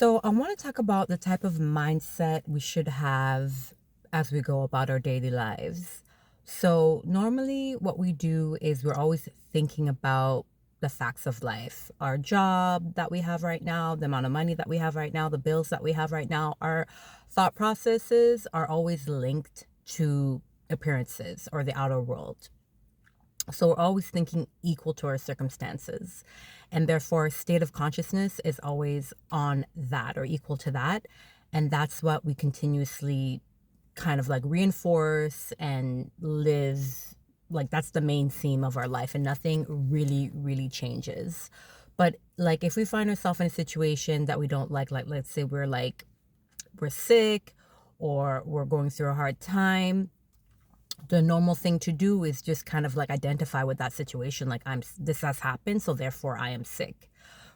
So, I want to talk about the type of mindset we should have as we go about our daily lives. So, normally, what we do is we're always thinking about the facts of life, our job that we have right now, the amount of money that we have right now, the bills that we have right now. Our thought processes are always linked to appearances or the outer world. So we're always thinking equal to our circumstances. And therefore, state of consciousness is always on that or equal to that. And that's what we continuously kind of like reinforce and live. Like that's the main theme of our life, and nothing really changes. But like if we find ourselves in a situation that we don't like let's say we're sick or we're going through a hard time, the normal thing to do is just kind of like identify with that situation, like this has happened, so therefore I am sick,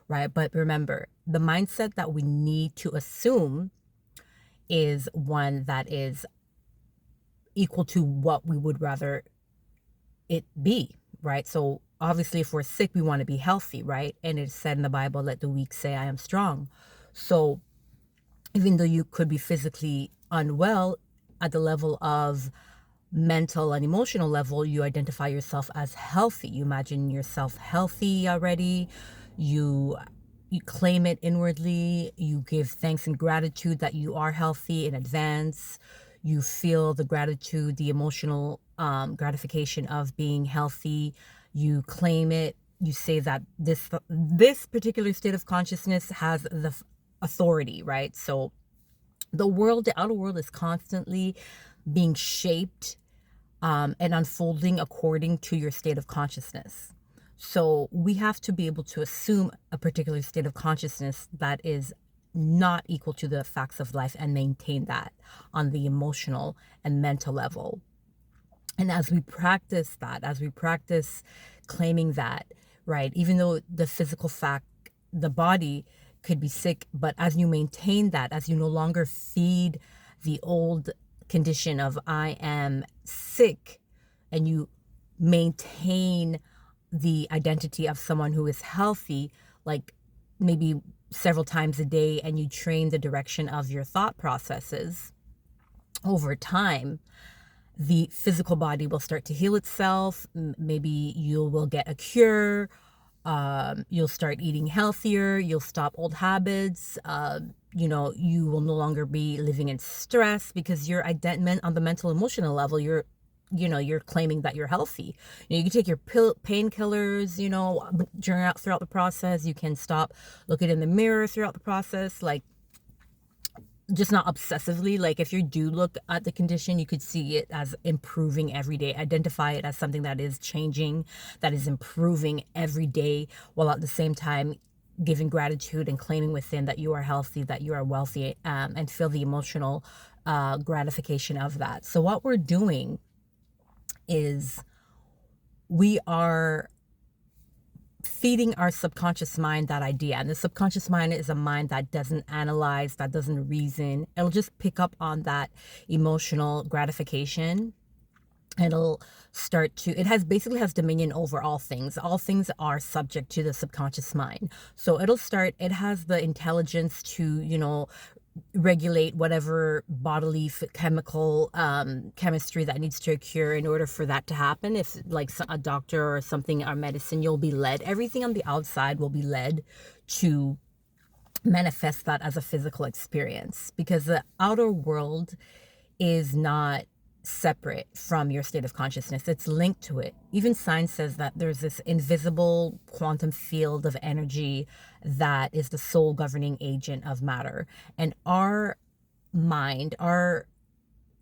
right? But remember, the mindset that we need to assume is one that is equal to what we would rather it be, right? So obviously if we're sick, we want to be healthy, right? And it's said in the Bible, let the weak say I am strong. So even though you could be physically unwell, at the level of mental and emotional level, you identify yourself as healthy. You imagine yourself healthy already. You you claim it inwardly. You give thanks and gratitude that you are healthy in advance. You feel the gratitude, the emotional gratification of being healthy. You claim it. You say that this particular state of consciousness has the authority, right? So the outer world is constantly being shaped and unfolding according to your state of consciousness. So we have to be able to assume a particular state of consciousness that is not equal to the facts of life and maintain that on the emotional and mental level. And as we practice that, as we practice claiming that, right, even though the physical fact, the body could be sick, but as you maintain that, as you no longer feed the old condition of I am sick, and you maintain the identity of someone who is healthy, like maybe several times a day, and you train the direction of your thought processes over time, the physical body will start to heal itself. Maybe you will get a cure. You'll start eating healthier. You'll stop old habits. You will no longer be living in stress because you're on the mental emotional level. You're claiming that you're healthy. You can take your painkillers, throughout the process. You can stop looking in the mirror throughout the process. Like, just not obsessively. Like if you do look at the condition, you could see it as improving every day. Identify it as something that is changing, that is improving every day, while at the same time giving gratitude and claiming within that you are healthy, that you are wealthy, and feel the emotional gratification of that. So what we're doing is we are feeding our subconscious mind that idea. And the subconscious mind is a mind that doesn't analyze, that doesn't reason. It'll just pick up on that emotional gratification. It has dominion over all things. All things are subject to the subconscious mind. So it has the intelligence to, regulate whatever bodily chemical chemistry that needs to occur in order for that to happen. If like a doctor or something or medicine, everything on the outside will be led to manifest that as a physical experience, because the outer world is not separate from your state of consciousness. It's linked to it. Even science says that there's this invisible quantum field of energy that is the sole governing agent of matter. And our mind, our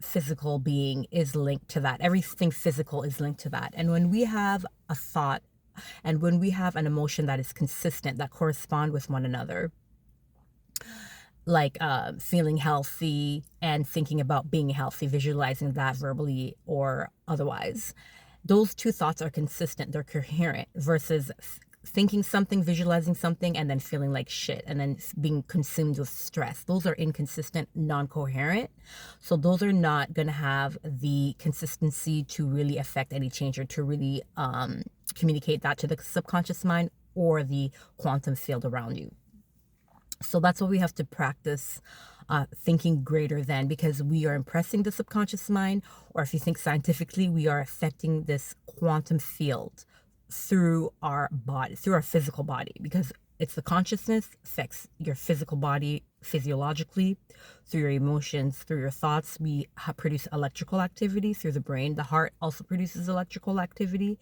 physical being is linked to that. Everything physical is linked to that. And when we have a thought and when we have an emotion that is consistent, that correspond with one another, like feeling healthy and thinking about being healthy, visualizing that verbally or otherwise. Those two thoughts are consistent, they're coherent, versus thinking something, visualizing something, and then feeling like shit and then being consumed with stress. Those are inconsistent, non-coherent. So those are not going to have the consistency to really affect any change or to really communicate that to the subconscious mind or the quantum field around you. So that's what we have to practice, thinking greater than, because we are impressing the subconscious mind, or if you think scientifically, we are affecting this quantum field through our body, through our physical body, because it's the consciousness affects your physical body physiologically, through your emotions, through your thoughts. We produce electrical activity through the brain. The heart also produces electrical activity.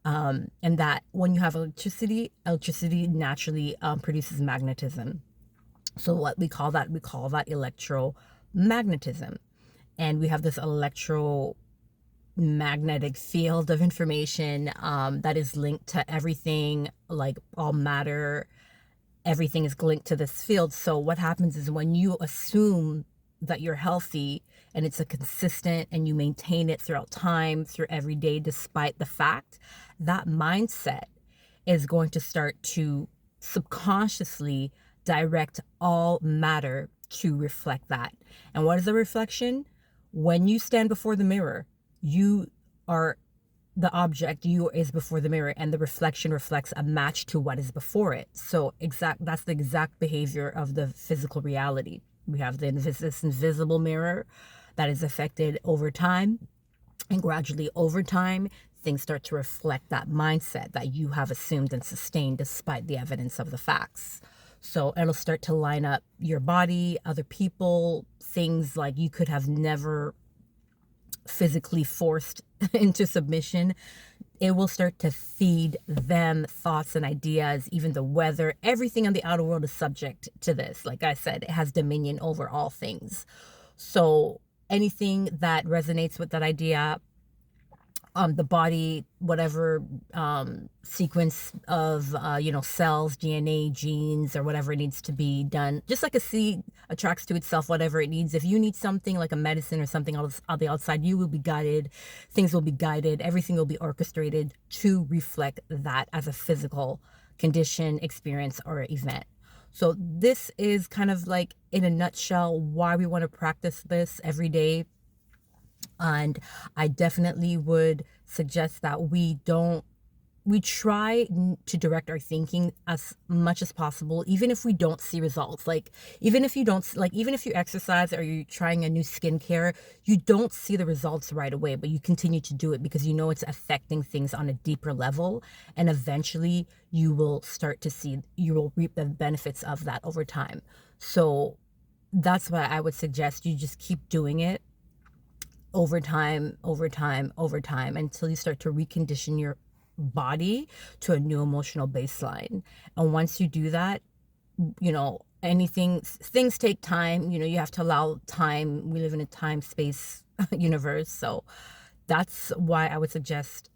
And that when you have electricity naturally produces magnetism. So what we call that electromagnetism. And we have this electromagnetic field of information that is linked to everything, like all matter. Everything is linked to this field. So what happens is when you assume that you're healthy and it's a consistent and you maintain it throughout time, through every day, despite the fact, that mindset is going to start to subconsciously direct all matter to reflect that. And what is the reflection? When you stand before the mirror, you are the object, you is before the mirror, and the reflection reflects a match to what is before it. So that's the exact behavior of the physical reality. We have this invisible mirror that is affected over time, and gradually over time things start to reflect that mindset that you have assumed and sustained despite the evidence of the facts. So it'll start to line up your body, other people, things like you could have never physically forced into submission. It will start to feed them thoughts and ideas, even the weather. Everything in the outer world is subject to this. Like I said, it has dominion over all things. So anything that resonates with that idea, the body, whatever sequence of cells, DNA, genes, or whatever it needs to be done, just like a seed attracts to itself whatever it needs. If you need something like a medicine or something else on the outside, you will be guided, things will be guided, everything will be orchestrated to reflect that as a physical condition, experience, or event. So this is kind of like, in a nutshell, why we want to practice this every day. And I definitely would suggest that we try to direct our thinking as much as possible, even if we don't see results. Like, even if you exercise or you're trying a new skincare, you don't see the results right away, but you continue to do it because you know it's affecting things on a deeper level. And eventually you will reap the benefits of that over time. So that's why I would suggest you just keep doing it over time, until you start to recondition your body to a new emotional baseline. And once you do that, things take time. You have to allow time. We live in a time space universe. So that's why I would suggest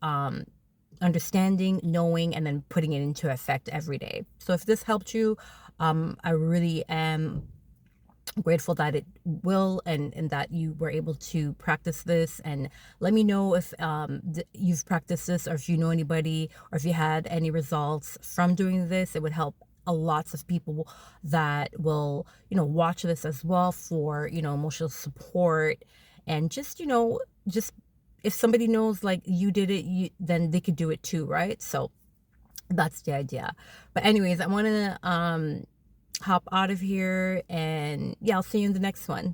understanding, knowing, and then putting it into effect every day. So if this helped you, I really am grateful that it will, and that you were able to practice this. And let me know if you've practiced this, or if you know anybody, or if you had any results from doing this. It would help a lots of people that will watch this as well for emotional support. And just if somebody knows like you did it, then they could do it too, right? So that's the idea. But anyways, I want to hop out of here, and yeah, I'll see you in the next one.